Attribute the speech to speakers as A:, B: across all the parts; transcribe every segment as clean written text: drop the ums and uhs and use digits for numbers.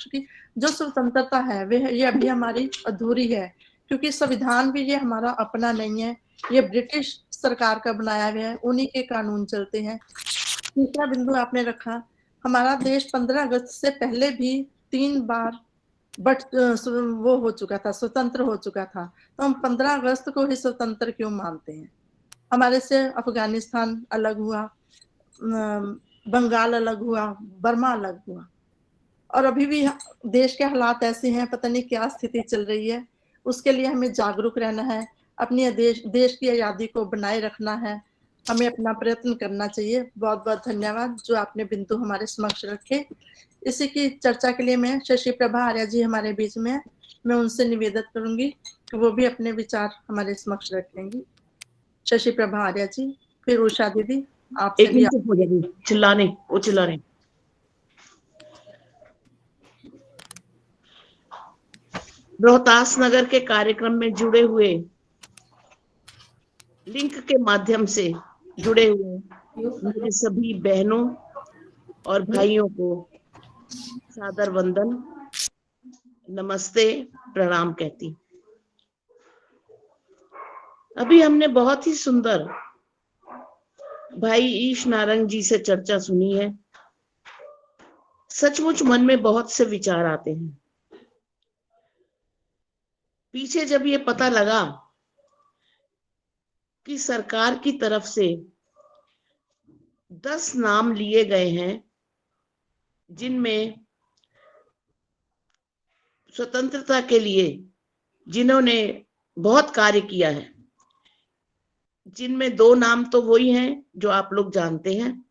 A: की जो स्वतंत्रता है वह ये अभी हमारी अधूरी है, क्योंकि संविधान भी ये हमारा अपना नहीं है, ये ब्रिटिश सरकार का बनाया गया है, उन्हीं के कानून चलते हैं। तीसरा बिंदु आपने रखा, हमारा देश 15 अगस्त से पहले भी 3 बार वो हो चुका था, स्वतंत्र हो चुका था, तो हम 15 अगस्त को ही स्वतंत्र क्यों मानते हैं? हमारे से अफगानिस्तान अलग हुआ, बंगाल अलग हुआ, बर्मा अलग हुआ, और अभी भी देश के हालात ऐसे हैं, पता नहीं क्या स्थिति चल रही है। उसके लिए हमें जागरूक रहना है, अपनी देश की आज़ादी को बनाए रखना है, हमें अपना प्रयत्न करना चाहिए। बहुत-बहुत धन्यवाद जो आपने बिंदु हमारे समक्ष रखे। इसी की चर्चा के लिए मैं शशि प्रभा आर्या जी हमारे बीच में हैं, मैं उनसे निवेदन करूँगी कि वो भी अपने विचार हमारे समक्ष रखेंगी। शशि प्रभा आर्या जी, फिर उषा दीदी, आपसे
B: एक
A: भी
B: मिनट हो जाएगी, चिल्ला रहे। रोहतास नगर के कार्यक्रम में जुड़े हुए, लिंक के माध्यम से जुड़े हुए मेरे सभी बहनों और भाइयों को सादर वंदन, नमस्ते, प्रणाम कहती। अभी हमने बहुत ही सुंदर भाई ईश नारंग जी से चर्चा सुनी है। सचमुच मन में बहुत से विचार आते हैं। पीछे जब ये पता लगा कि सरकार की तरफ से 10 नाम लिए गए हैं जिनमें स्वतंत्रता के लिए जिन्होंने बहुत कार्य किया है, जिनमें 2 नाम तो वही हैं जो आप लोग जानते हैं,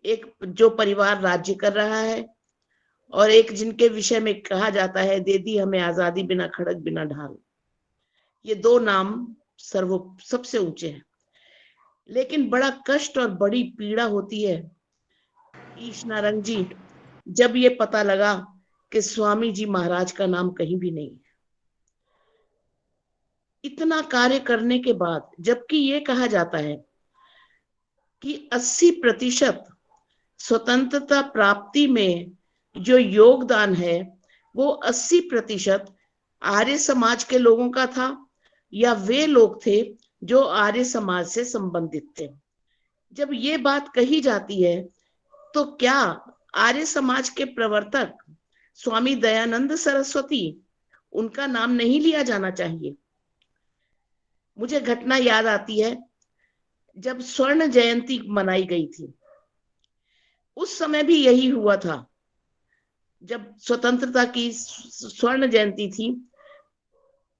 B: एक जो परिवार राज्य कर रहा है और एक जिनके विषय में कहा जाता है दे दी हमें आजादी बिना खड़क बिना ढाल। ये 2 नाम सबसे ऊंचे हैं, लेकिन बड़ा कष्ट और बड़ी पीड़ा होती है ईश नारंग जी जब ये पता लगा कि स्वामी जी महाराज का नाम कहीं भी नहीं है। इतना कार्य करने के बाद जबकि ये कहा जाता है कि 80% स्वतंत्रता प्राप्ति में जो योगदान है वो 80% आर्य समाज के लोगों का था, या वे लोग थे जो आर्य समाज से संबंधित थे। जब ये बात कही जाती है तो क्या आर्य समाज के प्रवर्तक स्वामी दयानंद सरस्वती, उनका नाम नहीं लिया जाना चाहिए? मुझे घटना याद आती है जब स्वर्ण जयंती मनाई गई थी, उस समय भी यही हुआ था। जब स्वतंत्रता की स्वर्ण जयंती थी,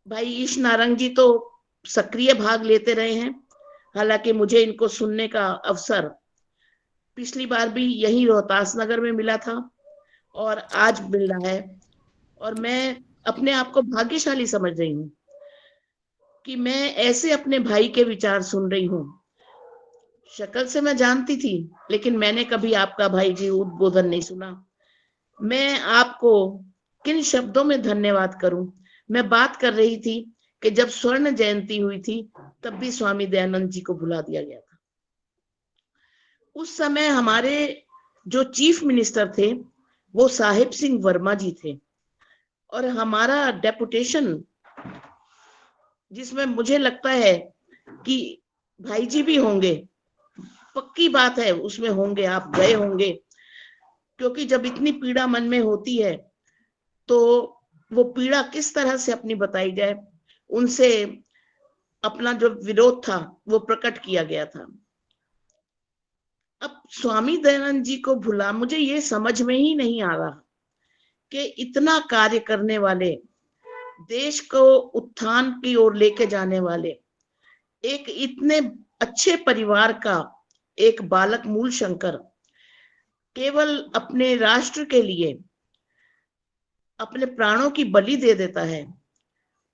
B: भाई ईश नारंग जी तो सक्रिय भाग लेते रहे हैं। हालांकि मुझे इनको सुनने का अवसर पिछली बार भी यही रोहतास नगर में मिला था और आज मिल रहा है, और मैं अपने आप को भाग्यशाली समझ रही हूँ कि मैं ऐसे अपने भाई के विचार सुन रही हूँ। शक्ल से मैं जानती थी, लेकिन मैंने कभी आपका भाई जी उद्बोधन नहीं सुना। मैं आपको किन शब्दों में धन्यवाद करूं? मैं बात कर रही थी कि जब स्वर्ण जयंती हुई थी तब भी स्वामी दयानंद जी को भुला दिया गया था। उस समय हमारे जो चीफ मिनिस्टर थे वो साहिब सिंह वर्मा जी थे, और हमारा डेपुटेशन जिसमें मुझे लगता है कि भाई जी भी होंगे, पक्की बात है उसमें होंगे, आप गए होंगे, क्योंकि जब इतनी पीड़ा मन में होती है तो वो पीड़ा किस तरह से अपनी बताई जाए, उनसे अपना जो विरोध था वो प्रकट किया गया था। अब स्वामी दयानंद जी को भुला, मुझे ये समझ में ही नहीं आ रहा कि इतना कार्य करने वाले, देश को उत्थान की ओर लेके जाने वाले, एक इतने अच्छे परिवार का एक बालक मूल शंकर केवल अपने राष्ट्र के लिए अपने प्राणों की बलि दे देता है,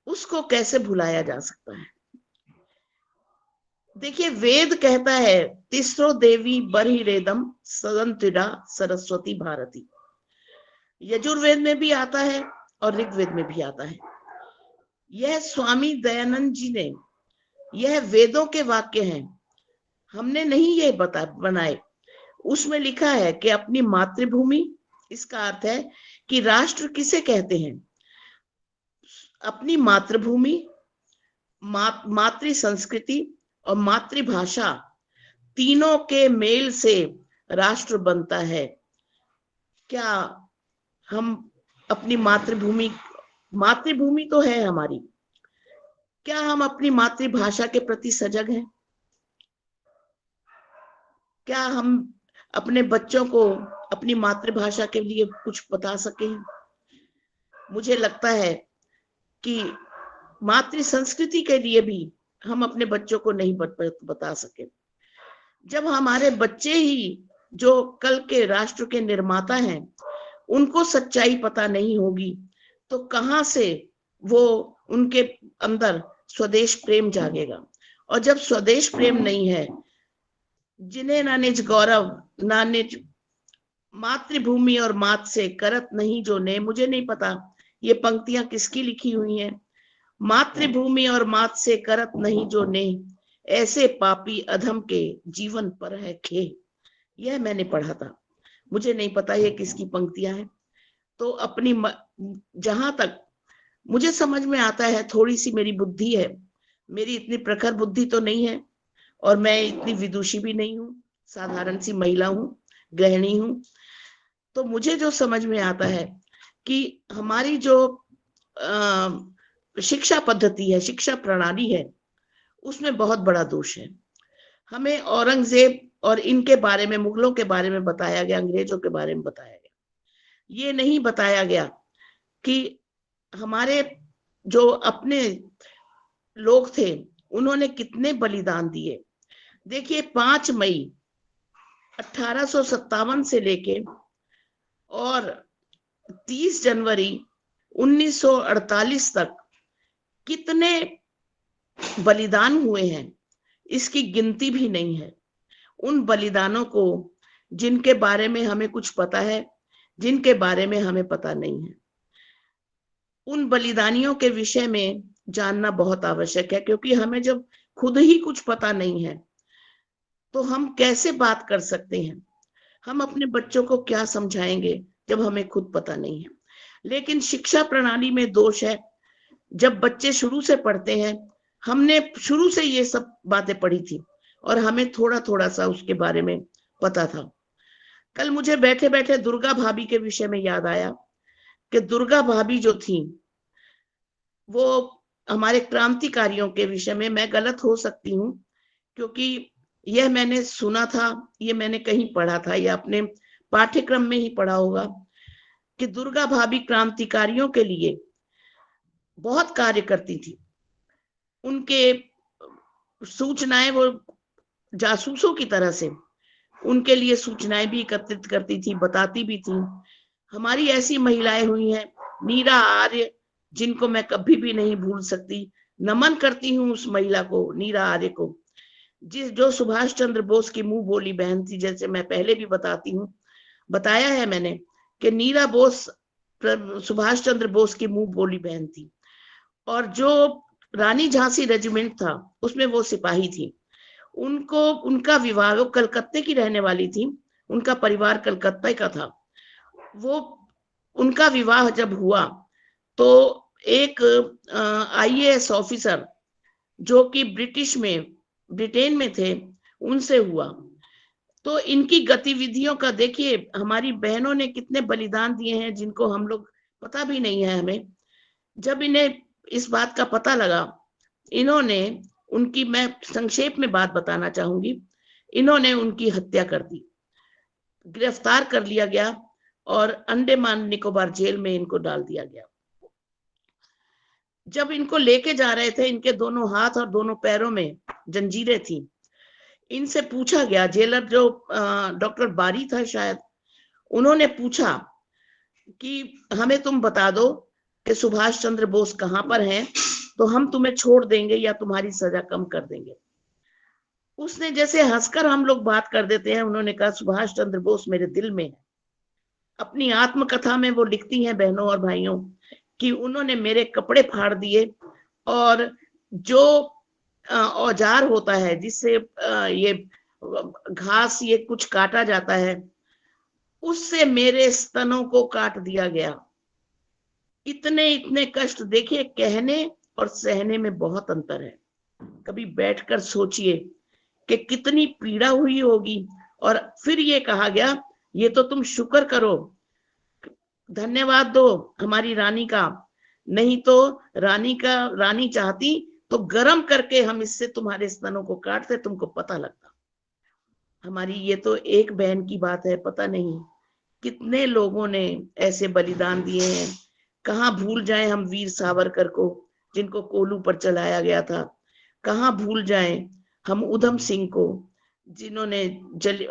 B: उसको कैसे भुलाया जा सकता है? देखिए, वेद कहता है तिस्रो देवी बर्हिरेदम सदंतिरा सरस्वती भारती। यजुर्वेद में भी आता है और ऋग्वेद में भी आता है। यह स्वामी दयानंद जी ने, यह वेदों के वाक्य हैं, हमने नहीं ये बनाए। उसमें लिखा है कि अपनी मातृभूमि, इसका अर्थ है कि राष्ट्र किसे कहते हैं। अपनी मातृभूमि, मातृ संस्कृति और मातृभाषा तीनों के मेल से राष्ट्र बनता है। क्या हम अपनी मातृभूमि तो है हमारी, क्या हम अपनी मातृभाषा के प्रति सजग हैं? क्या हम अपने बच्चों को अपनी मातृभाषा के लिए कुछ बता सके? मुझे लगता है कि मातृ संस्कृति के लिए भी हम अपने बच्चों को नहीं बता सके। जब हमारे बच्चे ही जो कल के राष्ट्र के निर्माता हैं, उनको सच्चाई पता नहीं होगी तो कहां से वो उनके अंदर स्वदेश प्रेम जागेगा। और जब स्वदेश प्रेम नहीं है, जिन्हें ना निज गौरव ना निज मातृभूमि और मात से करत नहीं जो ने। मुझे नहीं पता ये पंक्तियां किसकी लिखी हुई हैं। मातृभूमि और मात से करत नहीं जो ने, ऐसे पापी अधम के जीवन पर है खे। यह मैंने पढ़ा था, मुझे नहीं पता ये किसकी पंक्तियां हैं। तो अपनी जहां तक मुझे समझ में आता है, थोड़ी सी मेरी बुद्धि है, मेरी इतनी प्रखर बुद्धि तो नहीं है और मैं इतनी विदुषी भी नहीं हूँ, साधारण सी महिला हूँ, गृहिणी हूँ। तो मुझे जो समझ में आता है कि हमारी जो शिक्षा पद्धति है, शिक्षा प्रणाली है, उसमें बहुत बड़ा दोष है। हमें औरंगजेब और इनके बारे में, मुगलों के बारे में बताया गया, अंग्रेजों के बारे में बताया गया। ये नहीं बताया गया कि हमारे जो अपने लोग थे उन्होंने कितने बलिदान दिए। देखिए 5 मई 1857 से लेके और 30 जनवरी 1948 तक कितने बलिदान हुए हैं, इसकी गिनती भी नहीं है। उन बलिदानों को जिनके बारे में हमें कुछ पता है, जिनके बारे में हमें पता नहीं है, उन बलिदानियों के विषय में जानना बहुत आवश्यक है। क्योंकि हमें जब खुद ही कुछ पता नहीं है तो हम कैसे बात कर सकते हैं, हम अपने बच्चों को क्या समझाएंगे जब हमें खुद पता नहीं है। लेकिन शिक्षा प्रणाली में दोष है। जब बच्चे शुरू से पढ़ते हैं, हमने शुरू से ये सब बातें पढ़ी थी और हमें थोड़ा थोड़ा सा उसके बारे में पता था। कल मुझे बैठे बैठे दुर्गा भाभी के विषय में याद आया कि दुर्गा भाभी जो थी वो हमारे क्रांतिकारियों के विषय में, मैं गलत हो सकती हूँ क्योंकि यह मैंने सुना था, ये मैंने कहीं पढ़ा था या अपने पाठ्यक्रम में ही पढ़ा होगा कि दुर्गा भाभी क्रांतिकारियों के लिए बहुत कार्य करती थी। उनके सूचनाएं वो जासूसों की तरह से उनके लिए सूचनाएं भी एकत्रित करती थी, बताती भी थी। हमारी ऐसी महिलाएं हुई हैं, नीरा आर्य, जिनको मैं कभी भी नहीं भूल सकती। नमन करती हूँ उस महिला को, नीरा आर्य को, जो सुभाष चंद्र बोस की मुंह बोली बहन थी। जैसे मैं पहले भी बताया है मैंने कि नीरा बोस सुभाष चंद्र बोस की मुंह बोली बहन थी। और जो रानी झांसी रेजिमेंट था उसमें वो सिपाही थी। उनका विवाह, वो कलकत्ते की रहने वाली थी, उनका परिवार कलकत्ते का था। वो उनका विवाह जब हुआ तो एक IAS ऑफिसर जो कि ब्रिटेन में थे, उनसे हुआ। तो इनकी गतिविधियों का देखिए, हमारी बहनों ने कितने बलिदान दिए हैं जिनको हम लोग पता भी नहीं है हमें। जब इन्हें इस बात का पता लगा, इन्होंने उनकी, मैं संक्षेप में बात बताना चाहूंगी, इन्होंने उनकी हत्या कर दी, गिरफ्तार कर लिया गया और अंडमान निकोबार जेल में इनको डाल दिया गया। जब इनको लेके जा रहे थे, इनके दोनों हाथ और दोनों पैरों में जंजीरें थी। इनसे पूछा गया, जेलर जो डॉक्टर बारी था शायद, उन्होंने पूछा कि हमें तुम बता दो कि सुभाष चंद्र बोस कहाँ पर हैं, तो हम तुम्हें छोड़ देंगे या तुम्हारी सजा कम कर देंगे। उसने, जैसे हंसकर हम लोग बात कर देते हैं, उन्होंने कहा सुभाष चंद्र बोस मेरे दिल में है। अपनी आत्मकथा में वो लिखती हैं बहनों और भाइयों कि उन्होंने मेरे कपड़े फाड़ दिए और जो औजार होता है जिससे ये घास ये कुछ काटा जाता है, उससे मेरे स्तनों को काट दिया गया। इतने इतने कष्ट, देखिए कहने और सहने में बहुत अंतर है। कभी बैठकर सोचिए कि कितनी पीड़ा हुई होगी। और फिर ये कहा गया, ये तो तुम शुक्र करो, धन्यवाद दो हमारी रानी का, नहीं तो रानी चाहती तो गरम करके हम इससे तुम्हारे स्तनों को काटते, तुमको पता लगता। हमारी ये तो एक बहन की बात है, पता नहीं कितने लोगों ने ऐसे बलिदान दिए हैं। कहाँ भूल जाए हम वीर सावरकर को, जिनको कोलू पर चलाया गया था। कहाँ भूल जाए हम उधम सिंह को, जिन्होंने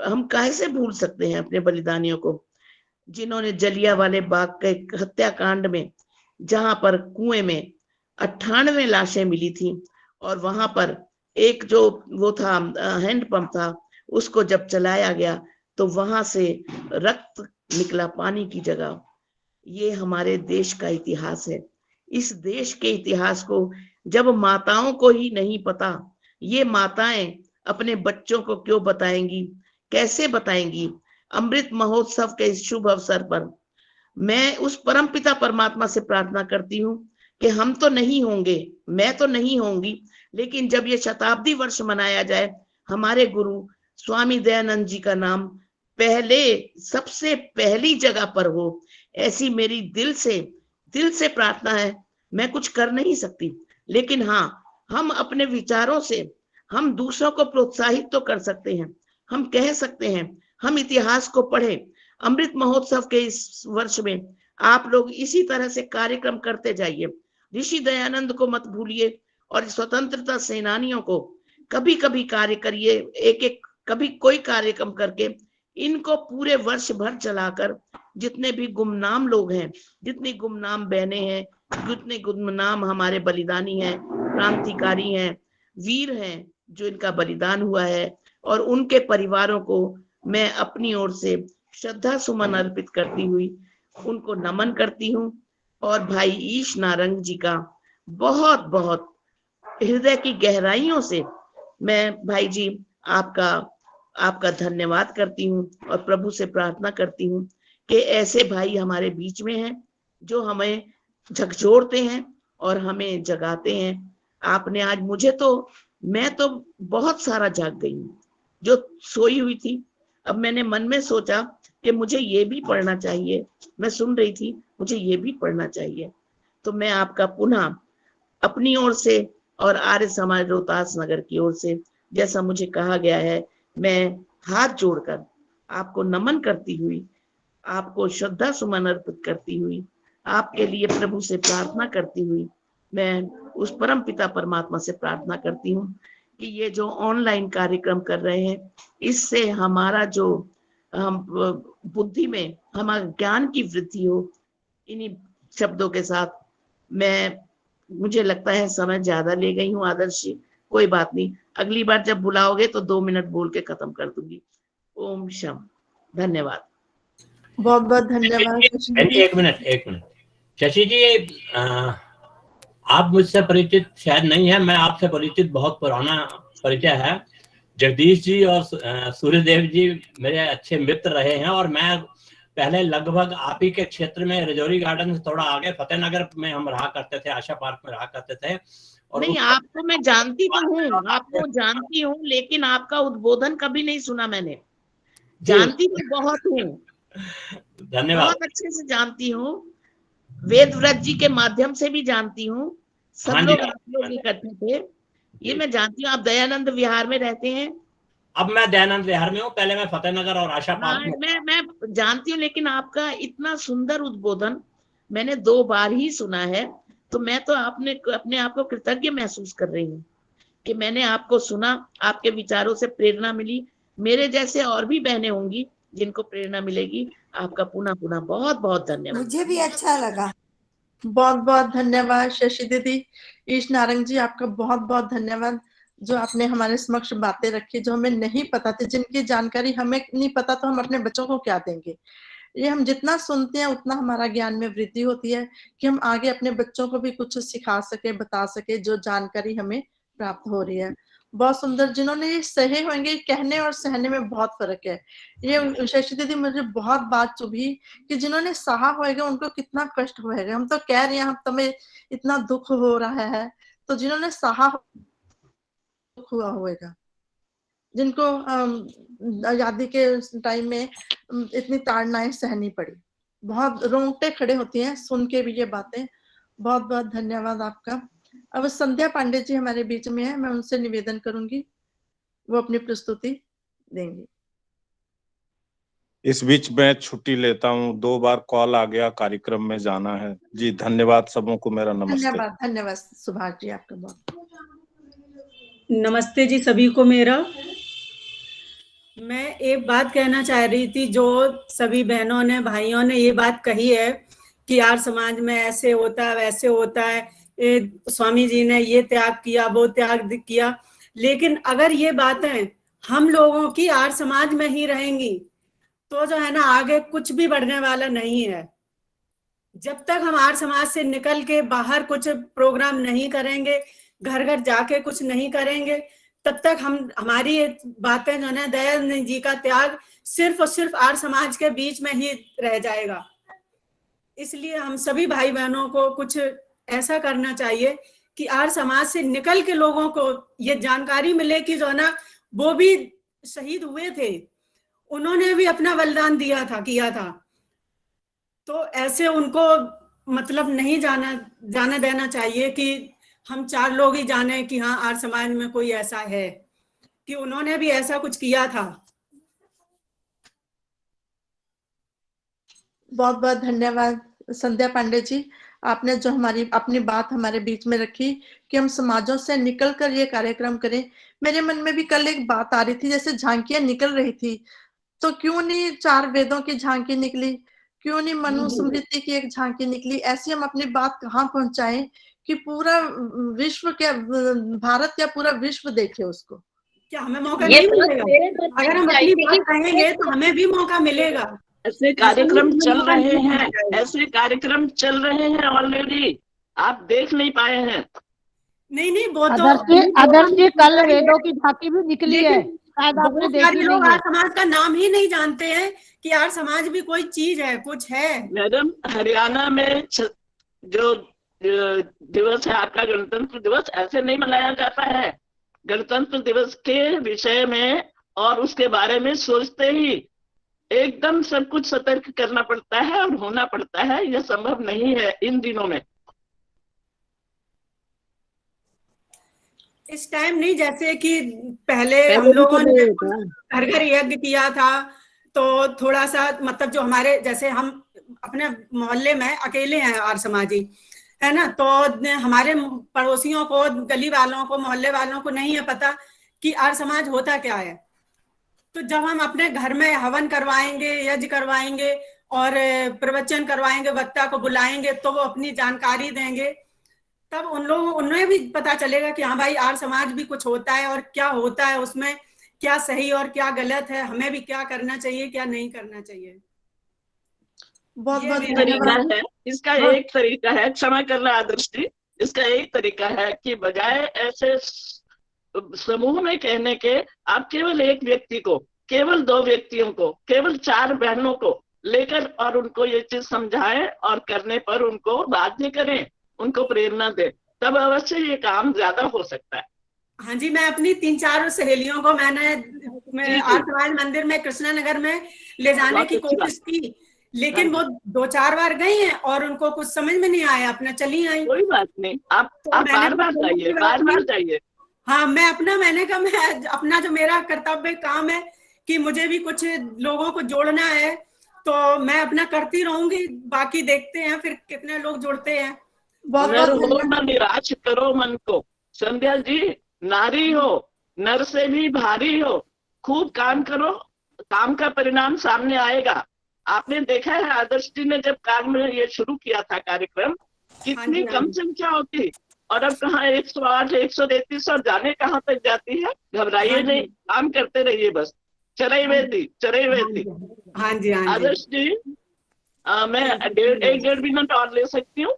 B: हम काहे से भूल सकते हैं अपने बलिदानियों को, जिन्होंने जलियांवाले बाग के हत्याकांड में, जहां पर कुएं में 98 लाशें मिली थी, और वहां पर एक जो वो था हैंडपंप था, उसको जब चलाया गया तो वहां से रक्त निकला पानी की जगह। ये हमारे देश का इतिहास है। इस देश के इतिहास को जब माताओं को ही नहीं पता, ये माताएं अपने बच्चों को क्यों बताएंगी, कैसे बताएंगी। अमृत महोत्सव के इस शुभ अवसर पर मैं उस परमपिता परमात्मा से प्रार्थना करती हूँ कि हम तो नहीं होंगे, मैं तो नहीं होंगी, लेकिन जब ये शताब्दी वर्ष मनाया जाए, हमारे गुरु स्वामी दयानंद जी का नाम पहले, सबसे पहली जगह पर हो, ऐसी मेरी दिल से प्रार्थना है। मैं कुछ कर नहीं सकती, लेकिन हाँ, हम अपने विचारों से हम दूसरों को प्रोत्साहित तो कर सकते हैं। हम कह सकते हैं, हम इतिहास को पढ़ें। अमृत महोत्सव के इस वर्ष में आप लोग इसी तरह से कार्यक्रम करते जाइए। ऋषि दयानंद को मत भूलिए, और स्वतंत्रता सेनानियों को कभी कभी कार्य करिए, एक एक कभी कोई कार्यक्रम करके इनको पूरे वर्ष भर चलाकर, जितने भी गुमनाम लोग हैं, जितनी गुमनाम बहनें हैं, जितने गुमनाम हमारे बलिदानी हैं, क्रांतिकारी हैं, वीर हैं, जो इनका बलिदान हुआ है, और उनके परिवारों को मैं अपनी ओर से श्रद्धा सुमन अर्पित करती हुई उनको नमन करती हूँ। और भाई ईश नारंग जी का बहुत बहुत हृदय की गहराइयों से मैं भाई जी आपका धन्यवाद करती हूँ, और प्रभु से प्रार्थना करती हूँ कि ऐसे भाई हमारे बीच में हैं, जो हमें झकझोरते हैं और हमें जगाते हैं। आपने आज मैं तो बहुत सारा जाग गई हूँ, जो सोई हुई थी। अब मैंने मन में सोचा कि मुझे ये भी पढ़ना चाहिए, मैं सुन रही थी, मुझे ये भी पढ़ना चाहिए। तो मैं आपका पुनः अपनी ओर से और आर्य समाज रोहतास नगर की ओर से, जैसा मुझे कहा गया है, मैं हाथ जोड़कर आपको नमन करती हुई, आपको श्रद्धा सुमन अर्पित करती हुई, आपके लिए प्रभु से प्रार्थना करती हुई, मैं उस परम पिता परमात्मा से प्रार्थना करती हूँ कि ये जो ऑनलाइन कार्यक्रम कर रहे हैं, इससे हमारा जो हम बुद्धि में हमारा ज्ञान की वृद्धि हो। इन्हीं शब्दों के साथ मुझे लगता है समय ज्यादा ले गई हूँ आदर्श जी, कोई बात नहीं, अगली बार जब बुलाओगे तो 2 मिनट बोल के खत्म कर दूंगी। ओम शम, धन्यवाद।
A: बहुत बहुत धन्यवाद शशि दीदी।
C: एक मिनट शशि जी, आप मुझसे परिचित शायद नहीं है, मैं आपसे परिचित, बहुत पुराना परिचय है। जगदीश जी और सूर्यदेव जी मेरे अच्छे मित्र रहे हैं, और मैं पहले लगभग आप ही के क्षेत्र में रजौरी गार्डन से थोड़ा आगे फतेहनगर में हम रहा करते थे, आशा पार्क में रहा करते थे। और
B: नहीं, आपको मैं जानती तो हूँ, आपको जानती हूँ, लेकिन आपका उद्बोधन कभी नहीं सुना मैंने। जानती तो बहुत हूँ,
C: धन्यवाद,
B: बहुत अच्छे से जानती हूँ, वेद व्रत जी के माध्यम से भी जानती हूँ। सब लोग आप लोग इकट्ठे थे, ये मैं जानती हूँ। आप दयानंद विहार में रहते हैं?
C: अब मैं दयानंद विहार में हूँ, पहले मैं फतेहनगर और आशा पार्क में।
B: मैं जानती हूँ, लेकिन आपका इतना सुंदर उद्बोधन मैंने 2 बार ही सुना है, तो मैं तो अपने आप को कृतज्ञ महसूस कर रही हूँ कि मैंने आपको सुना, आपके विचारों से प्रेरणा मिली। मेरे जैसे और भी बहनें होंगी जिनको प्रेरणा मिलेगी। आपका पुनः पुनः बहुत बहुत धन्यवाद।
D: मुझे भी अच्छा लगा।
A: बहुत बहुत धन्यवाद शशि दीदी। ईश नारंग जी, आपका बहुत बहुत धन्यवाद, जो आपने हमारे समक्ष बातें रखी, जो हमें नहीं पता थी, जिनकी जानकारी हमें नहीं पता, तो हम अपने बच्चों को क्या देंगे। ये हम जितना सुनते हैं उतना हमारा ज्ञान में वृद्धि होती है, कि हम आगे अपने बच्चों को भी कुछ सिखा सके, बता सके, जो जानकारी हमें प्राप्त हो रही है। बहुत सुंदर, जिन्होंने ये सहे होंगे, कहने और सहने में बहुत फर्क है। ये शशि दीदी मुझे बहुत बात चुभी कि जिन्होंने सहा होएगा उनको कितना कष्ट होएगा। हम तो कह रहे हैं हम तुम्हें इतना दुख हो रहा है, तो जिन्होंने सहा दुख हुआ होएगा, जिनको आजादी के टाइम में इतनी ताड़नाएं सहनी पड़ी, बहुत रोंगटे खड़े होती हैं सुन के भी ये बातें। बहुत बहुत धन्यवाद आपका। अब संध्या पांडे जी हमारे बीच में है, मैं उनसे निवेदन करूंगी, वो अपनी प्रस्तुति देंगी।
D: इस बीच मैं छुट्टी लेता हूँ, 2 बार कॉल आ गया, कार्यक्रम में जाना है जी। धन्यवाद सबों को, मेरा नमस्ते।
A: धन्यवाद, धन्यवाद सुभाष जी आपका बहुत।
E: नमस्ते जी सभी को मेरा। मैं एक बात कहना चाह रही थी, जो सभी बहनों ने भाइयों ने ये बात कही है कि आर्य समाज में ऐसे होता है वैसे होता है, स्वामी जी ने ये त्याग किया वो त्याग किया, लेकिन अगर ये बातें हम लोगों की आर्य समाज में ही रहेंगी तो जो है ना आगे कुछ भी बढ़ने वाला नहीं है। जब तक हम आर्य समाज से निकल के बाहर कुछ प्रोग्राम नहीं करेंगे, घर घर जाके कुछ नहीं करेंगे, तब तक हमारी बातें जो है दयानंद जी का त्याग सिर्फ और सिर्फ आर्य समाज के बीच में ही रह जाएगा। इसलिए हम सभी भाई बहनों को कुछ ऐसा करना चाहिए कि आर्य समाज से निकल के लोगों को ये जानकारी मिले कि जो है ना वो भी शहीद हुए थे, उन्होंने भी अपना बलिदान किया था, तो ऐसे उनको मतलब नहीं जाने देना चाहिए कि हम 4 लोग ही जाने कि हाँ आर्य समाज में कोई ऐसा है कि उन्होंने भी ऐसा कुछ किया था।
A: बहुत बहुत धन्यवाद संध्या पांडे जी, आपने जो हमारी अपनी बात हमारे बीच में रखी कि हम समाजों से निकलकर ये कार्यक्रम करें। मेरे मन में भी कल एक बात आ रही थी, जैसे झांकियां निकल रही थी, तो क्यों नहीं 4 वेदों की झांकी निकली, क्यों नहीं मनुस्मृति की एक झांकी निकली। ऐसी हम अपनी बात कहाँ पहुंचाएं कि पूरा विश्व क्या, भारत क्या पूरा विश्व देखे उसको।
E: क्या हमें मौका नहीं मिलेगा? अगर हम अपनी बात कहेंगे तो हमें भी मौका मिलेगा।
B: ऐसे कार्यक्रम चल रहे हैं, ऐसे कार्यक्रम चल रहे हैं ऑलरेडी, आप देख नहीं पाए हैं।
E: नहीं वो तो
F: अदर से कल वेदों की झांकी भी निकली है, शायद आपने देखी
E: लोग
F: नहीं है।
E: आर्य समाज का नाम ही नहीं जानते हैं कि आर्य समाज भी कोई चीज है, कुछ है।
B: मैडम, हरियाणा में जो दिवस है आपका गणतंत्र दिवस, ऐसे नहीं मनाया जाता है। गणतंत्र दिवस के विषय में और उसके बारे में सोचते ही एकदम सब कुछ सतर्क करना पड़ता है और होना पड़ता है, यह संभव नहीं है इन दिनों में।
E: इस टाइम नहीं, जैसे कि पहले हम लोगों ने घर घर यज्ञ किया था, तो थोड़ा सा मतलब जो हमारे जैसे हम अपने मोहल्ले में अकेले हैं आर्य समाजी, है ना, तो हमारे पड़ोसियों को, गली वालों को, मोहल्ले वालों को नहीं है पता कि आर्य समाज होता क्या है। तो जब हम अपने घर में हवन करवाएंगे, यज्ञ करवाएंगे और प्रवचन करवाएंगे, वक्ता को बुलाएंगे, तो वो अपनी जानकारी देंगे, तब उन्हें भी पता चलेगा कि हाँ भाई आर्य समाज भी कुछ होता है और क्या होता है, उसमें क्या सही और क्या गलत है, हमें भी क्या करना चाहिए क्या नहीं करना चाहिए।
A: बहुत बहुत
B: तरीका है इसका। एक तरीका है, क्षमा करना आदर्श जी, इसका एक तरीका है कि बजाय ऐसे समूह में कहने के, आप केवल एक व्यक्ति को, केवल 2 व्यक्तियों को, केवल 4 बहनों को लेकर और उनको ये चीज समझाएं और करने पर उनको बाध्य करें, उनको प्रेरणा दे, तब अवश्य ये काम ज्यादा हो सकता है।
E: हाँ जी, मैं अपनी 3-4 सहेलियों को मैंने आर्य समाज मंदिर में कृष्णा नगर में ले जाने की कोशिश की, लेकिन वो 2-4 बार गई हैं और उनको कुछ समझ में नहीं आया, अपना चली आई।
B: कोई बात नहीं, आप बार बार जाइए, बार बार जाइए।
E: हाँ, मैंने कहा मैं अपना जो मेरा कर्तव्य काम है कि मुझे भी कुछ लोगों को जोड़ना है, तो मैं अपना करती रहूंगी, बाकी देखते हैं फिर कितने लोग जुड़ते हैं।
B: बहुत निराश करो मन को। संध्या जी, नारी हो, नर से भी भारी हो, खूब काम करो, काम का परिणाम सामने आएगा। आपने देखा है आदर्श जी ने जब काम में ये शुरू किया था कार्यक्रम, कितनी कम संख्या होती, और अब कहाँ 108, 133 और जाने कहाँ तक जाती है। घबराइए नहीं, काम करते रहिए, बस चरई वेती।
E: हाँ जी
B: आदर्श जी, मैं 1-1.5 मिनट और ले सकती हूँ?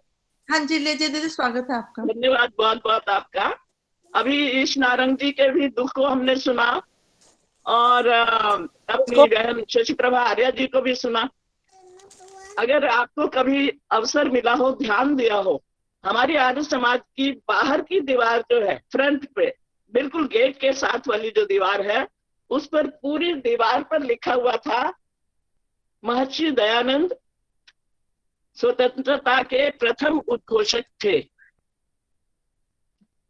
A: हाँ जी, लीजिए दीदी, स्वागत है आपका।
B: धन्यवाद बहुत बहुत आपका। अभी ईश नारंग जी के भी दुख को हमने सुना और अपनी बहन शशि प्रभा आर्या जी को भी सुना। अगर आपको कभी अवसर मिला हो, ध्यान दिया हो, हमारी आर्य समाज की बाहर की दीवार जो है, फ्रंट पे बिल्कुल गेट के साथ वाली जो दीवार है, उस पर पूरी दीवार पर लिखा हुआ था महर्षि दयानंद स्वतंत्रता के प्रथम उद्घोषक थे।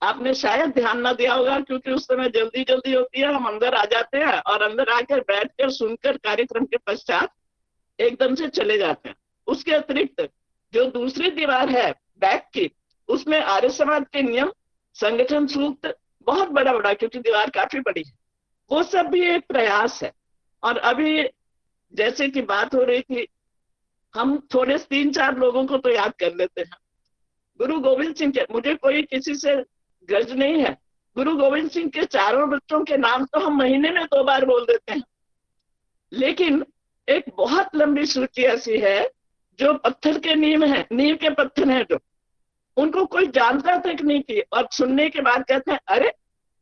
B: आपने शायद ध्यान ना दिया होगा क्योंकि उस समय जल्दी जल्दी होती है, हम अंदर आ जाते हैं और अंदर आकर बैठकर सुनकर कार्यक्रम के पश्चात एकदम से चले जाते हैं। उसके अतिरिक्त जो दूसरी दीवार है बैक की, उसमें आर्य समाज के नियम, संगठन सूक्त बहुत बड़ा बड़ा, क्योंकि दीवार काफी बड़ी है, वो सब भी एक प्रयास है। और अभी जैसे कि बात हो रही थी, हम थोड़े 3-4 लोगों को तो याद कर लेते हैं। गुरु गोविंद सिंह के, मुझे कोई किसी से गर्ज नहीं है, गुरु गोविंद सिंह के चारों बच्चों के नाम तो हम महीने में 2 बार बोल देते हैं, लेकिन एक बहुत लंबी सूची ऐसी है जो पत्थर के नींव के पत्थर हैं, जो उनको कोई जानता तक नहीं थी और सुनने के बाद कहते हैं अरे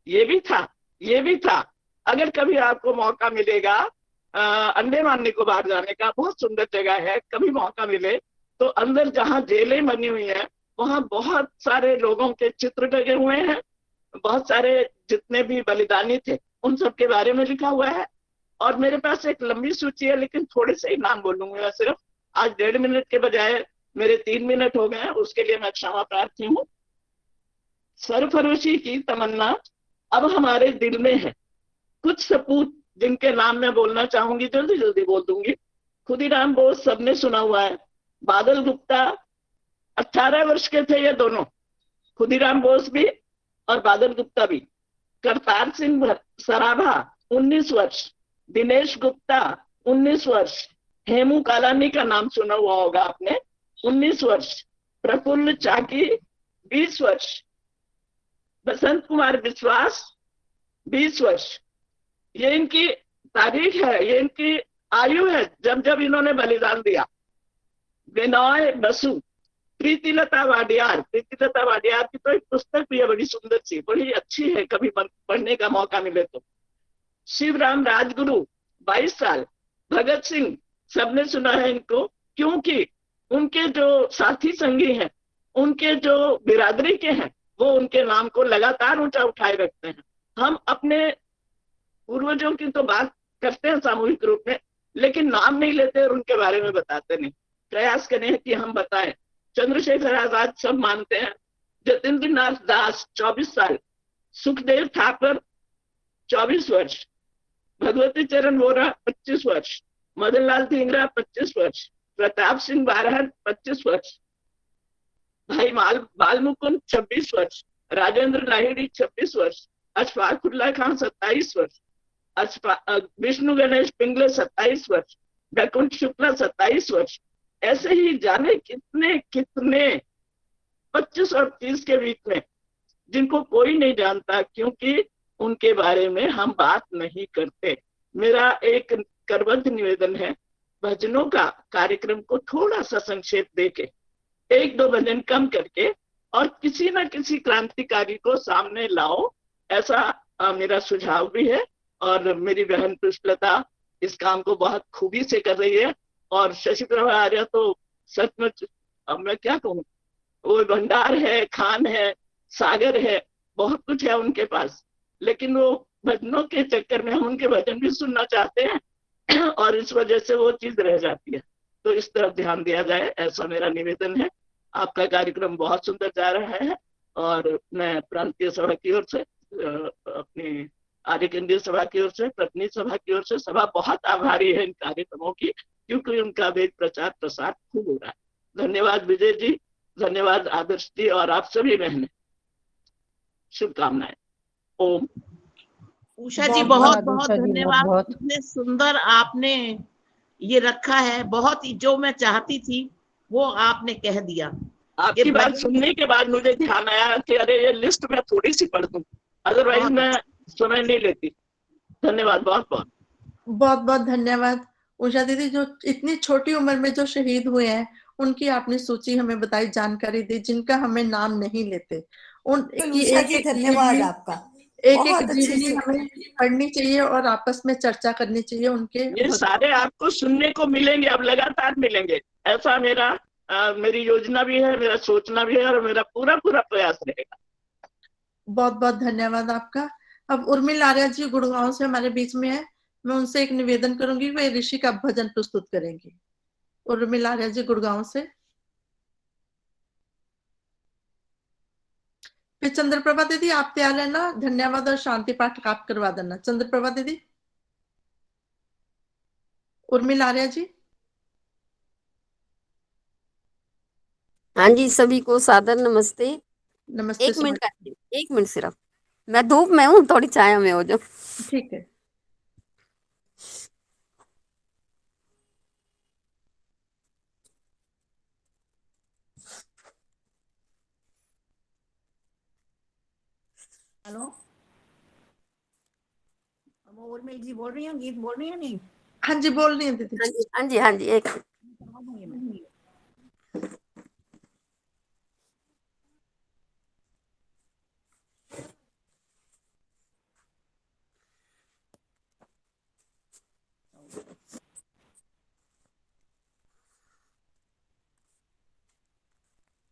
B: ये भी था, ये भी था। अगर कभी आपको मौका मिलेगा अंडमान निकोबार जाने का, बहुत सुंदर जगह है, कभी मौका मिले तो अंदर जहाँ जेलें बनी हुई है वहां बहुत सारे लोगों के चित्र लगे हुए हैं, बहुत सारे जितने भी बलिदानी थे उन सब के बारे में लिखा हुआ है। और मेरे पास एक लंबी सूची है, लेकिन थोड़े से ही नाम बोलूंगा सिर्फ। आज 1.5 मिनट के बजाय मेरे 3 मिनट हो गए हैं, उसके लिए मैं क्षमा प्रार्थी हूँ। सरफरोशी की तमन्ना अब हमारे दिल में है। कुछ सपूत जिनके नाम मैं बोलना चाहूंगी, जल्दी जल्दी बोल दूंगी। खुदीराम बोस सबने सुना हुआ है। बादल गुप्ता 18 वर्ष के थे ये दोनों, खुदीराम बोस भी और बादल गुप्ता भी। करतार सिंह सराभा 19 वर्ष, दिनेश गुप्ता 19 वर्ष, हेमू कालानी का नाम सुना हुआ होगा आपने, 19 वर्ष, प्रफुल्ल चाकी 20 वर्ष, बसंत कुमार विश्वास 20 वर्ष। ये इनकी तारीख है, ये इनकी आयु है जब जब इन्होंने बलिदान दिया। विनय बसु, प्रीतिलता वाडियार, प्रीतिलता वाडियार की तो एक पुस्तक भी है बड़ी सुंदर सी, बड़ी अच्छी है, कभी पढ़ने का मौका मिले तो। शिवराम राजगुरु 22 साल, भगत सिंह सबने सुना है इनको, क्योंकि उनके जो साथी संगी हैं, उनके जो बिरादरी के हैं, वो उनके नाम को लगातार ऊंचा उठाए रखते हैं। हम अपने पूर्वजों की तो बात करते हैं सामूहिक रूप में, लेकिन नाम नहीं लेते और उनके बारे में बताते नहीं। प्रयास करें कि हम बताएं। चंद्रशेखर आजाद सब मानते हैं। जतेंद्र नाथ दास 24 साल, सुखदेव थापर 24 वर्ष, भगवती चरण वोरा 25 वर्ष, मदनलाल धिंगरा 25 वर्ष, प्रताप सिंह बारहट 25 वर्ष, भाई बाल मुकुंद 26 वर्ष, राजेंद्र लाहिड़ी 26 वर्ष, अशफाकुल्ला खान 27 वर्ष, विष्णु गणेश पिंगले 27 वर्ष, वैकुंठ शुक्ला 27 वर्ष। ऐसे ही जाने कितने कितने 25 और 30 के बीच में, जिनको कोई नहीं जानता क्योंकि उनके बारे में हम बात नहीं करते। मेरा एक करबद्ध निवेदन है, भजनों का कार्यक्रम को थोड़ा सा संक्षेप देके, 1-2 भजन कम करके और किसी न किसी क्रांतिकारी को सामने लाओ, ऐसा मेरा सुझाव भी है। और मेरी बहन पुष्पलता इस काम को बहुत खूबी से कर रही है। और शशि प्रभा आर्या तो सचमुच, अब मैं क्या कहूँ, वो भंडार है, खान है, सागर है, बहुत कुछ है उनके पास, लेकिन वो भजनों के चक्कर में हम उनके भजन भी सुनना चाहते हैं और इस वजह से वो चीज रह जाती है। तो इस तरफ ध्यान दिया जाए, ऐसा मेरा निवेदन है। आपका कार्यक्रम बहुत सुंदर जा रहा है और मैं प्रांतीय सभा की ओर से, अपनी आर्य केंद्रीय सभा की ओर से, प्रतिनिधि सभा की ओर से सभा बहुत आभारी है इन कार्यक्रमों की, क्योंकि उनका वेद प्रचार प्रसार खूब हो रहा है। धन्यवाद विजय जी, धन्यवाद आदर्श जी और आप सभी बहनें, शुभकामनाएं। ओम। उषा जी बहुत बहुत धन्यवाद, इतने सुंदर आपने ये रखा है, बहुत ही जो मैं चाहती थी वो आपने कह दिया। आपकी बात सुनने के बाद मुझे ध्यान आया कि अरे ये लिस्ट मैं थोड़ी सी पढ़ दूं, अदरवाइज मैं समय नहीं लेती। धन्यवाद, बहुत बहुत
A: बहुत धन्यवाद। उषा दीदी जो इतनी छोटी उम्र में जो शहीद हुए हैं उनकी आपने सूची हमें बताई, जानकारी दी, जिनका हमें नाम नहीं लेते। उन की
G: उषा जी,
A: एक
G: धन्यवाद आपका।
A: एक
G: बहुत अच्छे
A: जीवनी
G: से
A: हमें पढ़नी चाहिए और आपस में चर्चा करनी चाहिए उनके।
B: ये सारे आपको सुनने को मिलेंगे, अब लगातार मिलेंगे, ऐसा मेरी योजना भी है, मेरा सोचना भी है और मेरा पूरा पूरा प्रयास रहेगा।
A: बहुत बहुत धन्यवाद आपका। अब उर्मिला आर्या जी गुड़गांव से हमारे बीच में है, मैं उनसे एक निवेदन करूंगी, वे ऋषि का भजन प्रस्तुत करेंगी। उर्मिला आर्या जी गुड़गांव से। फिर चंद्रप्रभा दीदी आप तैयार है ना? धन्यवाद और शांति पाठ आप करवा देना। चंद्रप्रभा दीदी। उर्मिला आर्या जी।
H: हाँ जी, सभी को सादर नमस्ते।
A: नमस्ते।
H: एक मिनट सिर्फ, मैं धूप में हूँ, थोड़ी छाया में हो जाओ।
A: ठीक है।
G: हेलो, उर्मिल जी बोल रही हैं, गीत बोल रही हैं? नहीं,
A: हाँ जी बोल रही हैं दीदी।
H: हाँ जी, हाँ जी, हाँ जी, एक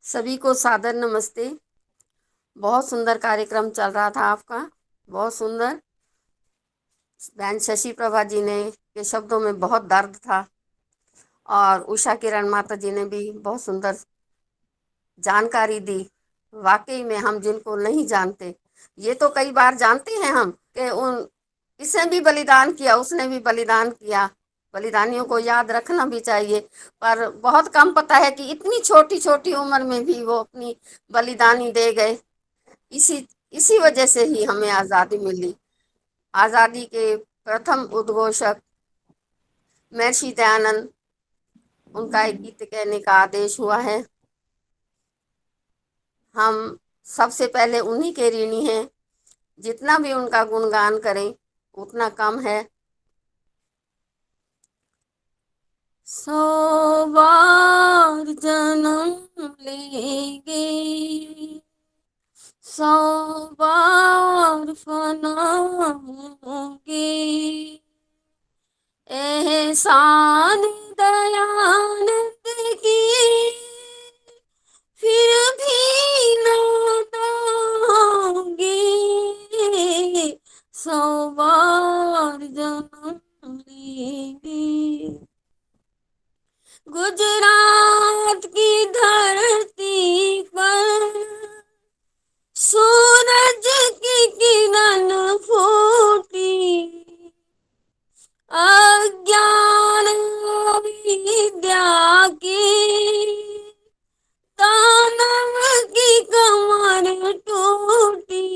H: सभी को सादर नमस्ते। बहुत सुंदर कार्यक्रम चल रहा था आपका, बहुत सुंदर। बहन शशि प्रभा जी ने के शब्दों में बहुत दर्द था और उषा किरण माता जी ने भी बहुत सुंदर जानकारी दी। वाकई में हम जिनको नहीं जानते, ये तो कई बार जानते हैं हम कि उन इसने भी बलिदान किया, उसने भी बलिदान किया, बलिदानियों को याद रखना भी चाहिए, पर बहुत कम पता है कि इतनी छोटी छोटी उम्र में भी वो अपनी बलिदानी दे गए। इसी वजह से ही हमें आज़ादी मिली। आज़ादी के प्रथम उद्घोषक महर्षि दयानंद, उनका एक गीत कहने का आदेश हुआ है। हम सबसे पहले उन्हीं के ऋणी हैं, जितना भी उनका गुणगान करें उतना कम है। 100 बार जन्म लेंगे, 100 बार फना होंगे, एहसान दयानंद की फिर भी लौटाओगे, 100 बार जन्म लेंगे। गुजरात की धरती पर सूरज की किरण फूटी, अज्ञान विद्या की दानव की कमर टूटी,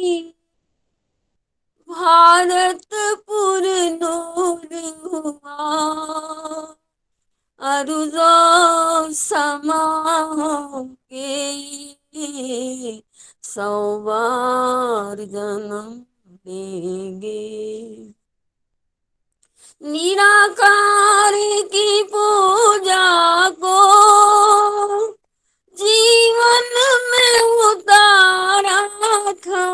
H: भारतपुर नूर हुआ, अरुजो समा होंगे, 100 बार जन्म लेंगे। निराकार की पूजा को जीवन में उतारा था,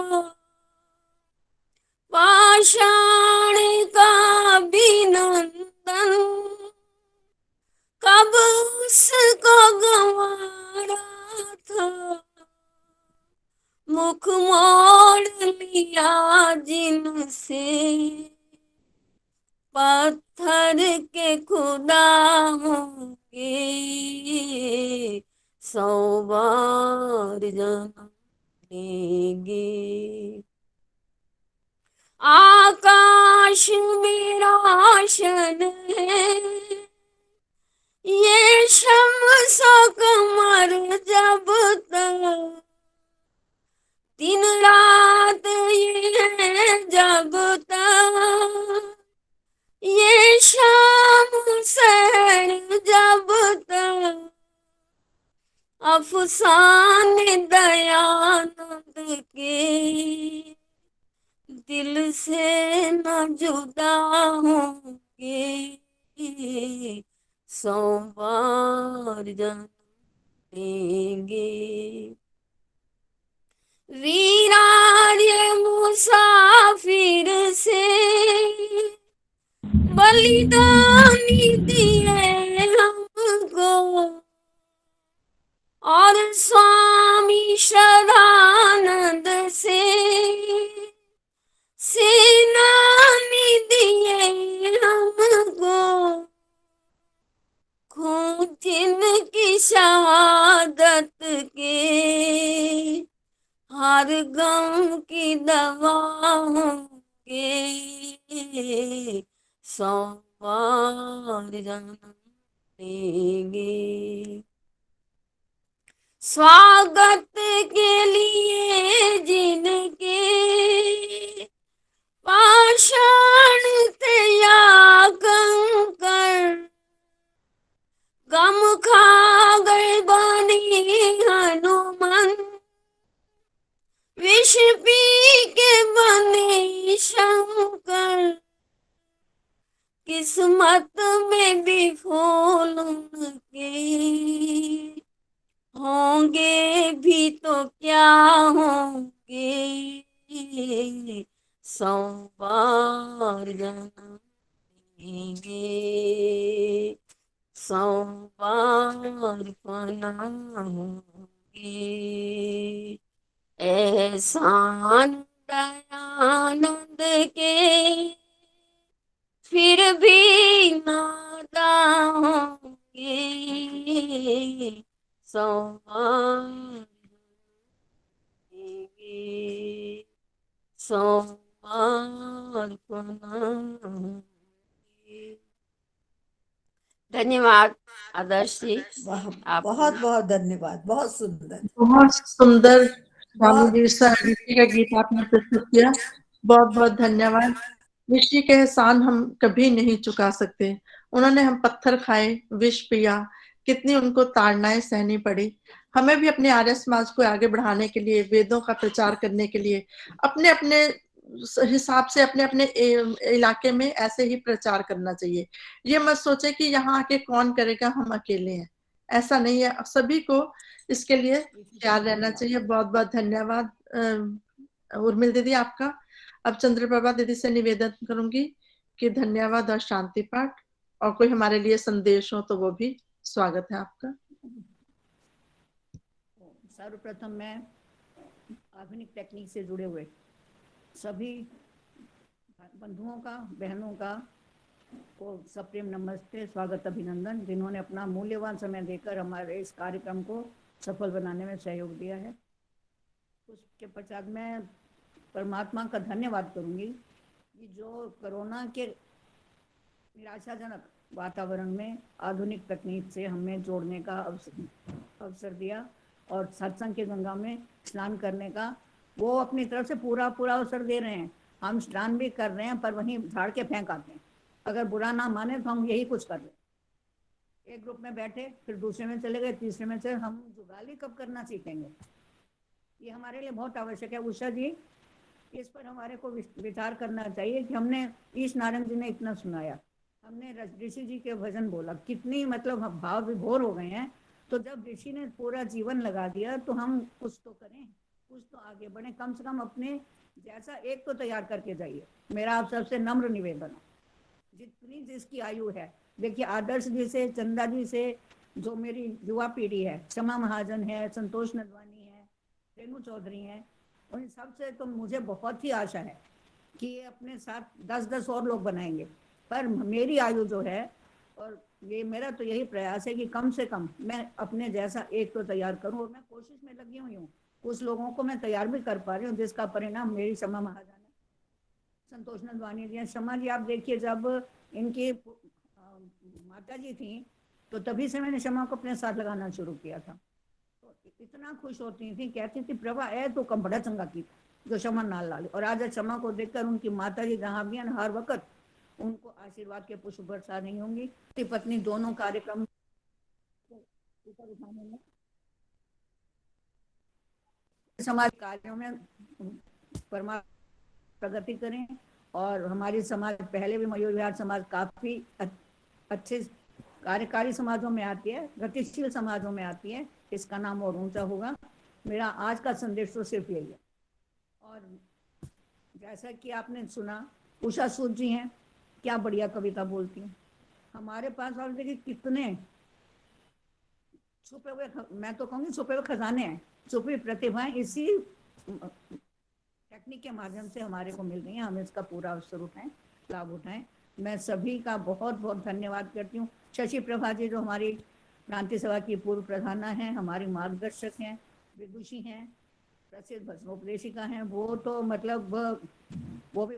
H: पाषाण का अभिनंदन कब उसको गंवारा था, मुख मोड़ लिया जिनसे पत्थर के खुदा होंगे, 100 बार जन्म लेंगे। आकाश में रोशन है, ये शम्स कमर जब तक, दिन रात ये है जब तक, ये शाम सहर जब तक, अफसाने दयानंद के दिल से न जुदा होंगे, 100 बार जन्म देंगे। वीरार्य मुसाफिर से बलिदानी दिए हमको, और स्वामी श्रद्धानंद से सेनानी दिए हमको। खून जिनकी शहादत के हर गम की दवा होंगे। 100 बार जन्म लेंगे। स्वागत के लिए जिनके पाषाण थे या कंकड़, गम खा गए बनी हनुमान, विष पी के बने शंकर। किस्मत में भी फूल उनके होंगे भी तो क्या होंगे। 100 बार जन्म लेंगे। 100 बार फना होंगे। एहसान दयानंद के फिर भी नादा होंगे। 100 बार लेंगे। 100 बार फना होंगे। धन्यवाद आदर्श जी। आप
G: बहुत बहुत धन्यवाद, बहुत सुंदर।
A: बहुत सुंदर स्वामी
G: बहुत
A: जी ऋषि का गीत आपने प्रस्तुत किया। बहुत बहुत धन्यवाद। ऋषि के एहसान हम कभी नहीं चुका सकते। उन्होंने हम पत्थर खाए, विष पिया, कितनी उनको ताड़नाएं सहनी पड़ी। हमें भी अपने आर्य समाज को आगे बढ़ाने के लिए, वेदों का प्रचार करने के लिए अपने अपने हिसाब से अपने अपने इलाके में ऐसे ही प्रचार करना चाहिए। ये मत सोचे कि यहाँ आके कौन करेगा, हम अकेले हैं, ऐसा नहीं है। सभी को इसके लिए तैयार रहना चाहिए। बहुत बहुत धन्यवाद उर्मिल दीदी आपका। अब चंद्रप्रभा दीदी से निवेदन करूंगी कि धन्यवाद और शांति पाठ, और कोई हमारे लिए संदेश हो तो वो भी स्वागत है आपका।
G: सर्वप्रथम मैं आधुनिक तकनीक से जुड़े हुए सभी बंधुओं का, बहनों का को सप्रेम नमस्ते, स्वागत, अभिनंदन, जिन्होंने अपना मूल्यवान समय देकर हमारे इस कार्यक्रम को सफल बनाने में सहयोग दिया है। उसके पश्चात मैं परमात्मा का धन्यवाद करूंगी कि जो कोरोना के निराशाजनक वातावरण में आधुनिक तकनीक से हमें जोड़ने का अवसर दिया, और सत्संग की गंगा में स्नान करने का वो अपनी तरफ से पूरा अवसर दे रहे हैं। हम स्नान भी कर रहे हैं, पर वहीं झाड़ के फेंक आते हैं। अगर बुरा ना माने तो हम यही कुछ कर रहे हैं। एक ग्रुप में बैठे, फिर दूसरे में चले गए, तीसरे में चले। हम जुगाली कब करना सीखेंगे? ये हमारे लिए बहुत आवश्यक है। उषा जी, इस पर हमारे को विचार करना चाहिए कि हमने ईश नारायण जी ने इतना सुनाया, हमने ऋषि जी के भजन बोला, कितनी मतलब भाव विभोर हो गए हैं। तो जब ऋषि ने पूरा जीवन लगा दिया तो हम कुछ तो करें, कुछ तो आगे बढ़े। कम से कम अपने जैसा एक तो तैयार करके जाइए। मेरा आप सबसे नम्र निवेदन है, जितनी जिसकी आयु है। देखिए, आदर्श जी से, चंदा जी से, जो मेरी युवा पीढ़ी है, क्षमा महाजन है, संतोष नदवानी है, रेणु चौधरी है, उन सबसे तो मुझे बहुत ही आशा है कि ये अपने साथ 10-10 और लोग बनाएंगे। पर मेरी आयु जो है, और ये मेरा तो यही प्रयास है कि कम से कम मैं अपने जैसा एक तो तैयार करूं, और मैं कोशिश में लगी हुई हूँ। कुछ लोगों को मैं तैयार भी कर पा रही हूँ, जिसका परिणाम मेरी क्षमा महाजन है, संतोष नंदवानी जी। क्षमा जी, आप देखिए, जब इनकी माता जी थी तो तभी से मैंने क्षमा को अपने साथ लगाना शुरू किया था। तो इतना खुश होती थी, कहती थी प्रभा है तो कम बड़ा चंगा की जो क्षमा नाल लाली। और आज क्षमा को देखकर उनकी माता जी जहाँ भी हैं, हर वक्त उनको आशीर्वाद के पुष्प बरसा नहीं होंगी। पति पत्नी दोनों कार्यक्रम ऊपर उठाने में, समाज कार्यों में परमात्मा प्रगति करें। और हमारी समाज पहले भी मयूर विहार समाज काफी अच्छे कार्यकारी समाजों में आती है, गतिशील समाजों में आती है। इसका नाम और ऊंचा होगा। मेरा आज का संदेश तो सिर्फ यही है। और जैसा कि आपने सुना, उषा सूद जी हैं, क्या बढ़िया कविता बोलती हैं। हमारे पास आप देखिए कितने छुपे हुए, मैं तो कहूँगी छुपे हुए खजाने हैं, छुपी प्रतिभाएं इसी टेक्निक के माध्यम से हमारे को मिल रही हैं। हम इसका पूरा अवसर उठाएं, लाभ उठाएं। मैं सभी का बहुत बहुत धन्यवाद करती हूँ। शशि प्रभा जी जो हमारी क्रांति सभा की पूर्व प्रधाना हैं, हमारी मार्गदर्शक हैं, विदुषी हैं, प्रसिद्ध भस्मोपदेशिका हैं, वो तो मतलब वो भी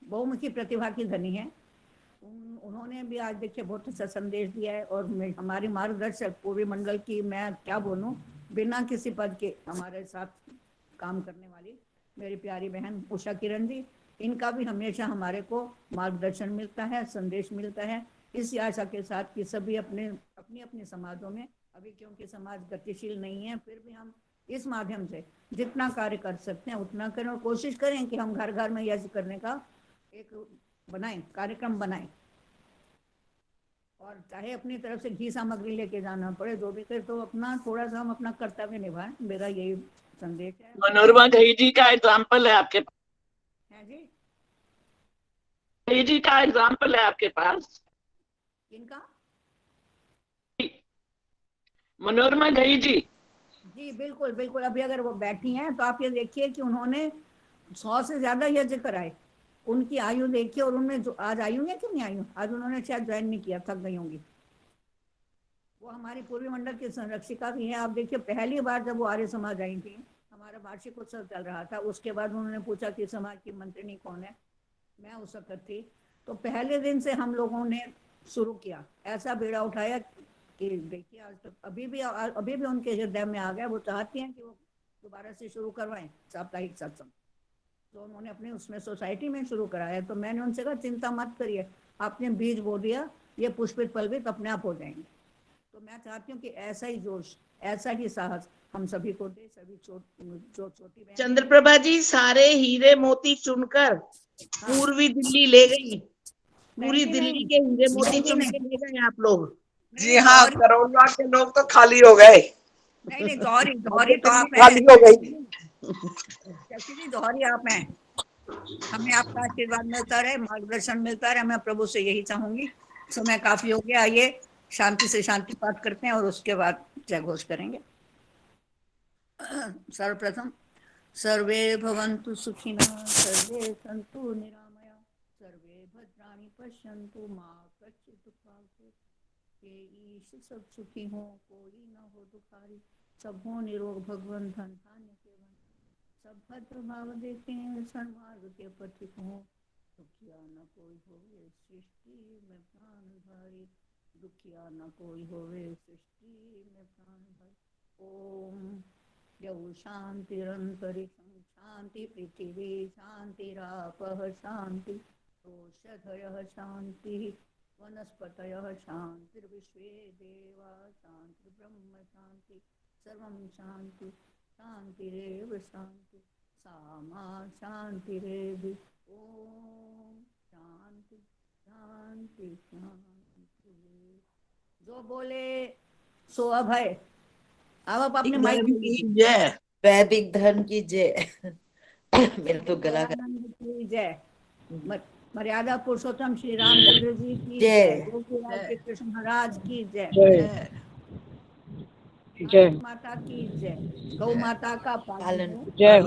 G: बहुमुखी प्रतिभा की धनी है। उन्होंने भी आज देखिए बहुत अच्छा संदेश दिया है। और हमारी मार्गदर्शक पूर्वी मंडल की, मैं क्या बोलूं, बिना किसी पद के हमारे साथ काम करने वाली मेरी प्यारी बहन उषा किरण जी, इनका भी हमेशा हमारे को मार्गदर्शन मिलता है, संदेश मिलता है, इस आशा के साथ कि सभी अपने अपने समाजों में, अभी क्योंकि समाज गतिशील नहीं है, फिर भी हम इस माध्यम से जितना कार्य कर सकते हैं उतना करें। और कोशिश करें कि हम घर घर में यह करने का एक बनाएं, कार्यक्रम बनाएं। और चाहे अपनी तरफ से घी सामग्री लेके जाना पड़े, जो भी करे, तो अपना थोड़ा सा हम अपना कर्तव्य निभाएं। मेरा यही संदेश है।
B: मनोरमा घई जी का एग्जाम्पल है आपके पास?
G: है जी,
B: घई जी का एग्जाम्पल है आपके पास?
G: किनका?
B: मनोरमा घई जी।
G: जी बिल्कुल बिल्कुल। अभी अगर वो बैठी हैं तो आप ये देखिए कि उन्होंने 100 से ज्यादा यज्ञ कराए। उनकी आयु देखिए, और उनमें जो आज आयु है कि नहीं आयु, आज उन्होंने शायद ज्वाइन नहीं किया, थक गई होंगी। वो हमारी पूर्वी मंडल की संरक्षिका भी है। आप देखिए पहली बार जब वो आर्य समाज आई थी, हमारा वार्षिक उत्सव चल रहा था, उसके बाद उन्होंने पूछा कि समाज की मंत्रिनी कौन है, मैं उस वक्त थी। तो पहले दिन से हम लोगों ने शुरू किया, ऐसा बेड़ा उठाया कि देखिए आज तक अभी भी उनके हृदय में आ गया। वो चाहती हैं कि वो दोबारा से शुरू करवाएं साप्ताहिक सत्संग। तो उन्होंने अपने उसमें सोसाइटी में शुरू कराया। तो मैंने उनसे कहा चिंता मत करिए, आपने बीज बो दिया, ये पुष्पित पल्वित अपने आप हो जाएंगे। तो मैं चाहती हूँ कि ऐसा ही जोश, ऐसा ही साहस हम सभी को दे, सभी जो छोटी बहन।
B: चंद्रप्रभा जी सारे हीरे मोती चुनकर पूर्वी दिल्ली ले गई, पूरी दिल्ली के हीरे मोती चुन के ले गए आप लोग।
I: जी हाँ, करोड़वा के लोग तो खाली हो गए।
G: नहीं गौरी तो आप
I: खाली हो गई।
G: गौरी आप हैं, हमें आपका आशीर्वाद मिलता रहे, मार्गदर्शन मिलता रहे, मैं प्रभु से यही चाहूंगी। समय काफी हो गया, आइए शांति से शांति पाठ करते हैं और उसके बाद जय घोष करेंगे। सर्वप्रथम सर्वे भवन्तु सुखिनः, सर्वे सन्तु निरामया, सर्वे भद्राणि पश्यन्तु, मा कश्चित् दुःखाग्रे, ईश सब सुखी हो, कोई न हो दुखारी, सब हो निरोग भगवन धन धान्य सेवन, सब भद्र भाव देते हैं, सन्मार्ग के पथिक हो, दुखिया न कोई होवे सृष्टि में प्राण भारी, दुखिया न कोई होवे सृष्टि में प्राण भारी। ओम यौ शांतिरंतरिक्षं शांति, पृथिवी शांतिरापः शांति, औषधयः शांति, वनस्पतयः शांतिर्विश्वे देवा शांति, ब्रह्म शांति, सर्वं शांति शांतिरेव शांति, सामा शांतिरेव। ओम शांति शांति शांति। जो बोले सो अभय। अब आप अपने माइक
I: की जय, वैदिक धर्म की जय। मेरे तो गला
G: की जय, मर्यादा पुरुषोत्तम श्री रामचंद्र जी की जय, गोकुल कृष्ण महाराज की जय, जय माता की जय, गौ माता का पालन, जय।